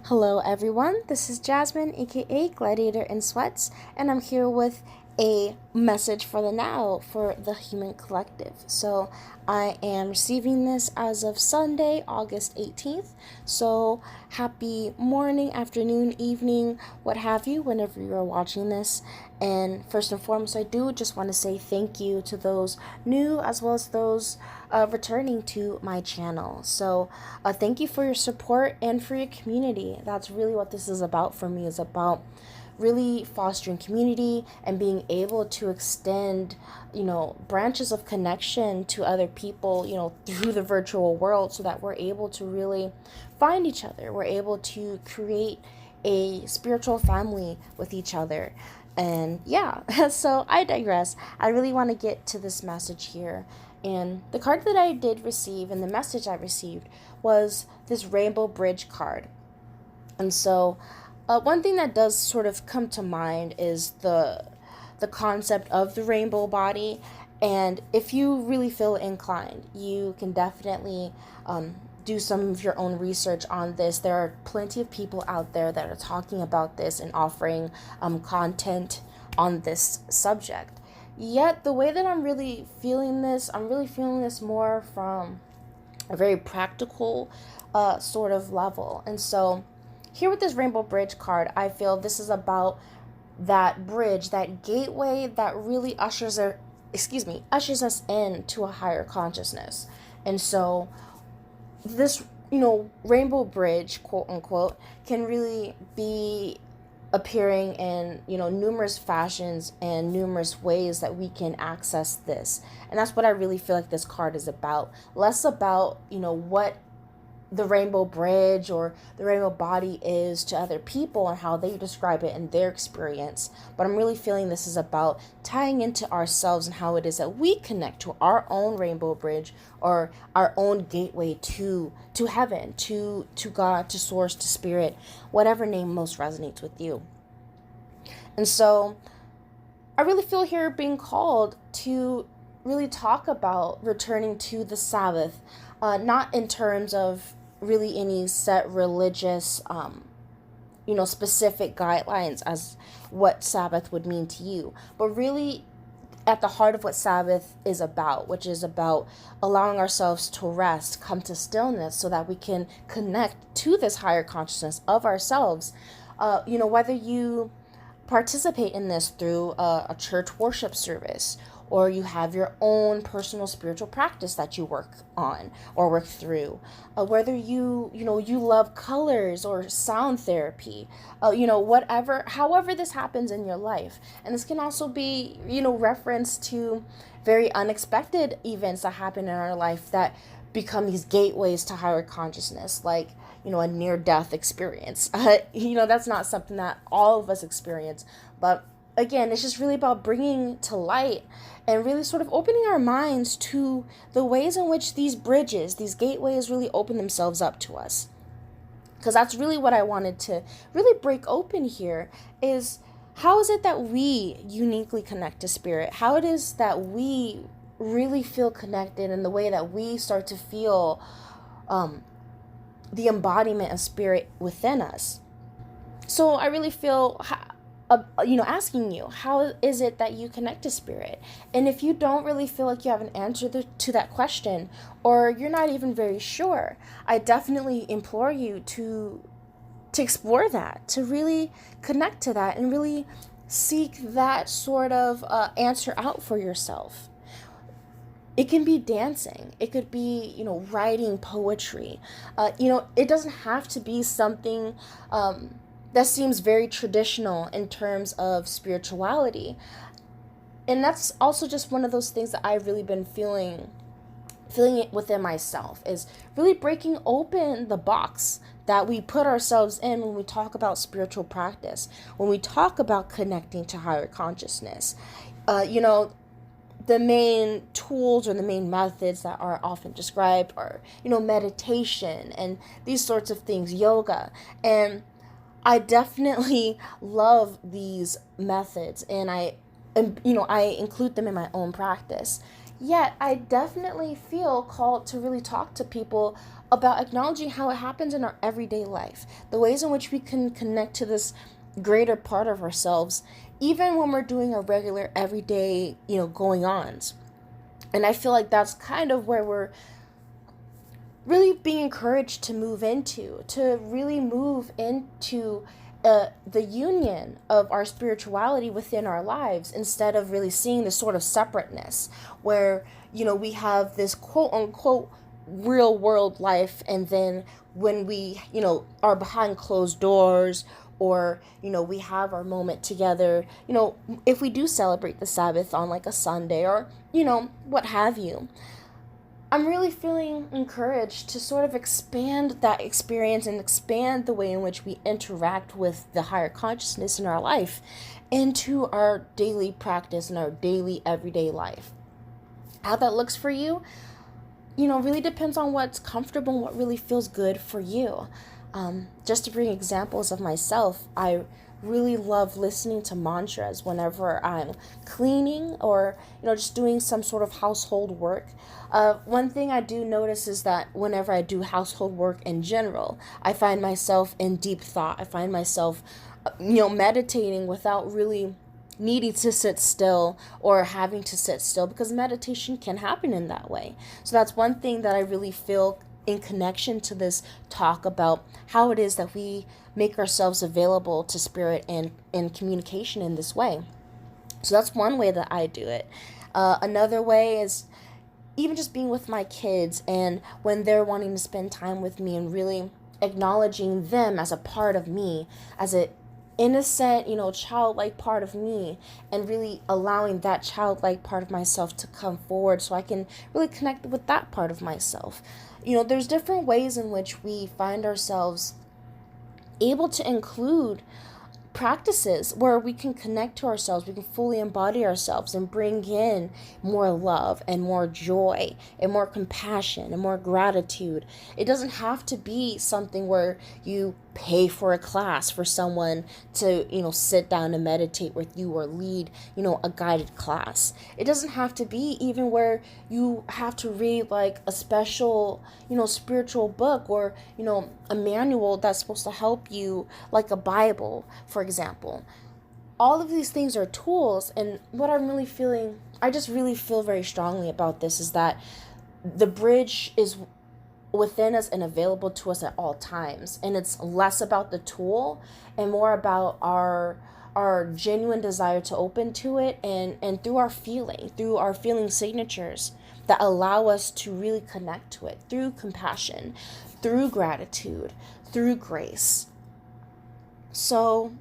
Hello everyone, this is Jasmine, aka Gladiatorinsweats, and I'm here with a message for the now for the human collective. So I am receiving this as of Sunday, August 18th. So happy morning, afternoon, evening, what have you, whenever you're watching this. And first and foremost, I do just want to say thank you to those new as well as those returning to my channel. So thank you for your support and for your community. That's really what this is about for me, is about really fostering community and being able to extend, branches of connection to other people, through the virtual world so that we're able to really find each other. We're able to create a spiritual family with each other. And yeah, so I digress. I really want to get to this message here. And the card that I did receive and the message I received was this Rainbow Bridge card. And so one thing that does sort of come to mind is the concept of the rainbow body. And if you really feel inclined, you can definitely do some of your own research on this. There are plenty of people out there that are talking about this and offering content on this subject. Yet the way that I'm really feeling this more from a very practical sort of level. And so here with this Rainbow Bridge card, I feel this is about that bridge, that gateway that really ushers us into a higher consciousness. And so this, rainbow bridge, quote unquote, can really be appearing in, numerous fashions and numerous ways that we can access this. And that's what I really feel like this card is about. Less about, what the rainbow bridge or the rainbow body is to other people and how they describe it in their experience. But I'm really feeling this is about tying into ourselves and how it is that we connect to our own rainbow bridge or our own gateway to heaven, to God, to source, to spirit, whatever name most resonates with you. And so I really feel here being called to really talk about returning to the Sabbath, not in terms of really any set religious, specific guidelines as what Sabbath would mean to you, but really at the heart of what Sabbath is about, which is about allowing ourselves to rest, come to stillness so that we can connect to this higher consciousness of ourselves. Whether you participate in this through a church worship service, or you have your own personal spiritual practice that you work on or work through, whether you love colors or sound therapy, however this happens in your life. And this can also be, reference to very unexpected events that happen in our life that become these gateways to higher consciousness, like a near-death experience. That's not something that all of us experience, but again, it's just really about bringing to light and really sort of opening our minds to the ways in which these bridges, these gateways really open themselves up to us. Because that's really what I wanted to really break open here, is how is it that we uniquely connect to spirit? How it is that we really feel connected in the way that we start to feel the embodiment of spirit within us. So I really feel, asking you, how is it that you connect to spirit? And if you don't really feel like you have an answer to that question, or you're not even very sure, I definitely implore you to explore that, to really connect to that and really seek that sort of answer out for yourself. It can be dancing. It could be, writing poetry. It doesn't have to be something that seems very traditional in terms of spirituality. And that's also just one of those things that I've really been feeling it within myself, is really breaking open the box that we put ourselves in when we talk about spiritual practice, when we talk about connecting to higher consciousness. The main tools or the main methods that are often described are, meditation and these sorts of things, yoga. And I definitely love these methods, and I include them in my own practice. Yet I definitely feel called to really talk to people about acknowledging how it happens in our everyday life, the ways in which we can connect to this greater part of ourselves, even when we're doing our regular everyday, going ons. And I feel like that's kind of where we're really being encouraged to really move into the union of our spirituality within our lives, instead of really seeing this sort of separateness where, we have this quote unquote real world life, and then when we, are behind closed doors, or, we have our moment together, if we do celebrate the Sabbath on like a Sunday, or, what have you. I'm really feeling encouraged to sort of expand that experience and expand the way in which we interact with the higher consciousness in our life into our daily practice and our daily everyday life. How that looks for you, really depends on what's comfortable and what really feels good for you. Just to bring examples of myself, I really love listening to mantras whenever I'm cleaning, or just doing some sort of household work. One thing I do notice is that whenever I do household work in general, I find myself in deep thought. I find myself meditating without really needing to sit still or having to sit still, because meditation can happen in that way. So that's one thing that I really feel in connection to this talk about how it is that we make ourselves available to spirit and communication in this way. So that's one way that I do it. Another way is even just being with my kids, and when they're wanting to spend time with me, and really acknowledging them as a part of me, as a innocent, childlike part of me, and really allowing that childlike part of myself to come forward so I can really connect with that part of myself. There's different ways in which we find ourselves able to include practices where we can connect to ourselves, we can fully embody ourselves and bring in more love and more joy and more compassion and more gratitude. It doesn't have to be something where you pay for a class for someone to, sit down and meditate with you, or lead, a guided class. It doesn't have to be even where you have to read like a special, spiritual book, or, a manual that's supposed to help you, like a Bible, for example. All of these things are tools, and what I just really feel very strongly about this is that the bridge is within us and available to us at all times, and it's less about the tool and more about our genuine desire to open to it, and through our feeling signatures that allow us to really connect to it through compassion, through gratitude, through grace. So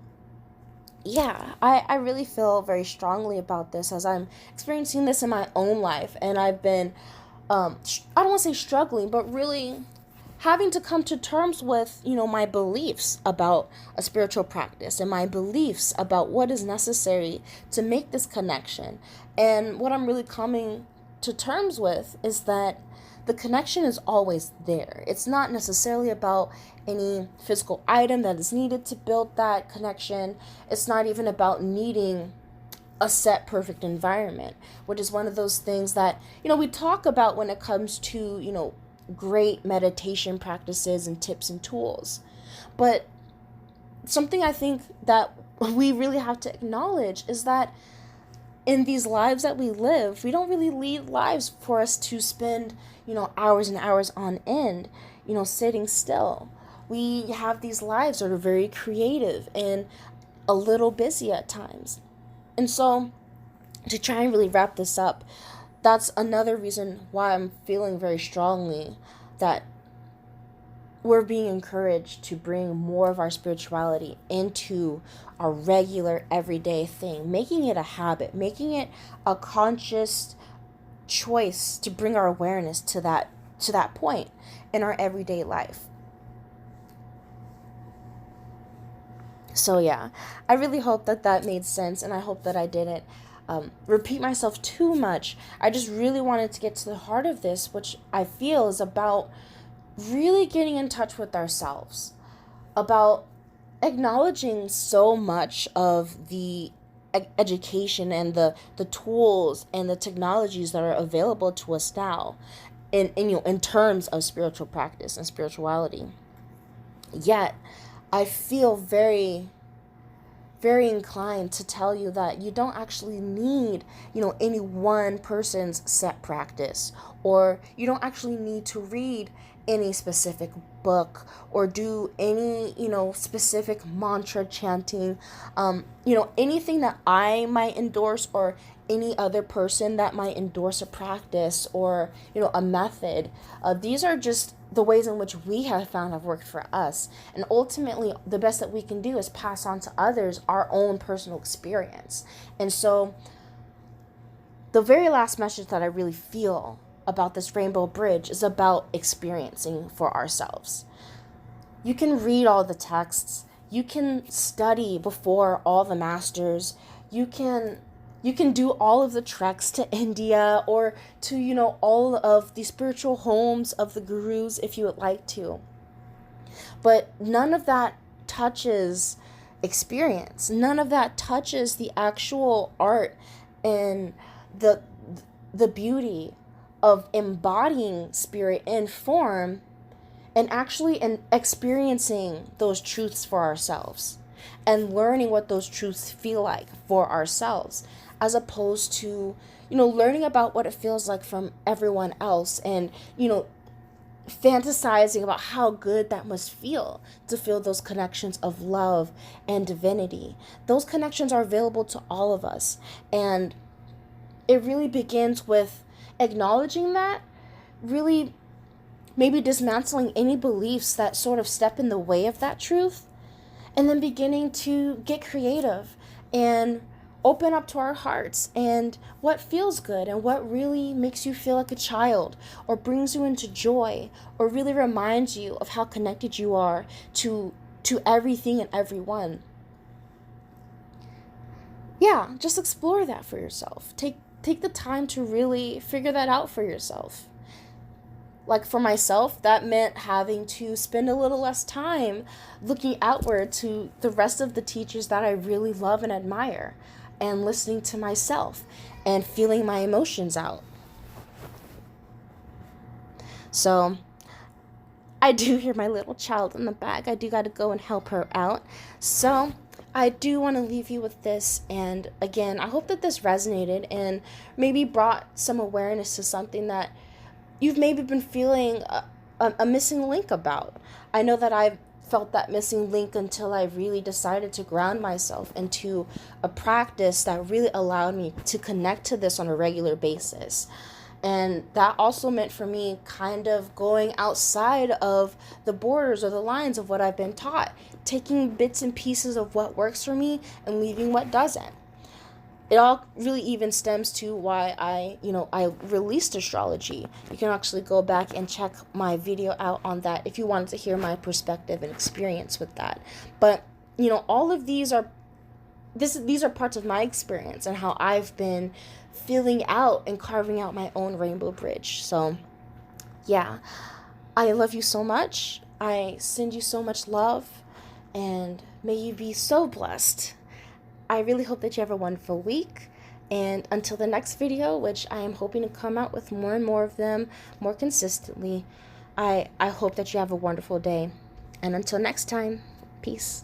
yeah, I really feel very strongly about this, as I'm experiencing this in my own life, and I've been I don't want to say struggling, but really having to come to terms with, my beliefs about a spiritual practice, and my beliefs about what is necessary to make this connection. And what I'm really coming to terms with is that the connection is always there. It's not necessarily about any physical item that is needed to build that connection. It's not even about needing a set perfect environment, which is one of those things that, we talk about when it comes to, great meditation practices and tips and tools. But something I think that we really have to acknowledge is that in these lives that we live, we don't really lead lives for us to spend, hours and hours on end, sitting still. We have these lives that are very creative and a little busy at times. And so, to try and really wrap this up, that's another reason why I'm feeling very strongly that we're being encouraged to bring more of our spirituality into our regular everyday thing, making it a habit, making it a conscious choice to bring our awareness to that point in our everyday life. So yeah, I really hope that made sense, and I hope that I didn't repeat myself too much. I just really wanted to get to the heart of this, which I feel is about really getting in touch with ourselves, about acknowledging so much of the education and the tools and the technologies that are available to us now, in terms of spiritual practice and spirituality. Yet, I feel very, very inclined to tell you that you don't actually need, any one person's set practice, or you don't actually need to read any specific book or do any, specific mantra chanting, anything that I might endorse, or any other person that might endorse a practice or, a method. These are just the ways in which we have found have worked for us. And ultimately, the best that we can do is pass on to others our own personal experience. And so the very last message that I really feel about this rainbow bridge is about experiencing for ourselves. You can read all the texts, you can study before all the masters, you can do all of the treks to India, or to, all of the spiritual homes of the gurus if you would like to. But none of that touches experience. None of that touches the actual art and the beauty of embodying spirit in form, and actually experiencing those truths for ourselves and learning what those truths feel like for ourselves, as opposed to, learning about what it feels like from everyone else and, fantasizing about how good that must feel to feel those connections of love and divinity. Those connections are available to all of us. And it really begins with acknowledging that, really maybe dismantling any beliefs that sort of step in the way of that truth, and then beginning to get creative and open up to our hearts and what feels good and what really makes you feel like a child, or brings you into joy, or really reminds you of how connected you are to everything and everyone. Yeah, just explore that for yourself. Take the time to really figure that out for yourself. Like for myself, that meant having to spend a little less time looking outward to the rest of the teachers that I really love and admire, and listening to myself and feeling my emotions out. So I do hear my little child in the back. I do got to go and help her out. So I do want to leave you with this. And again, I hope that this resonated and maybe brought some awareness to something that you've maybe been feeling a missing link about. I know that I've felt that missing link until I really decided to ground myself into a practice that really allowed me to connect to this on a regular basis. And that also meant for me kind of going outside of the borders or the lines of what I've been taught, taking bits and pieces of what works for me and leaving what doesn't. It all really even stems to why I released astrology. You can actually go back and check my video out on that if you wanted to hear my perspective and experience with that. But, all of these are parts of my experience and how I've been filling out and carving out my own rainbow bridge. So, yeah, I love you so much. I send you so much love, and may you be so blessed. I really hope that you have a wonderful week, and until the next video, which I am hoping to come out with more and more of them more consistently, I hope that you have a wonderful day, and until next time, peace.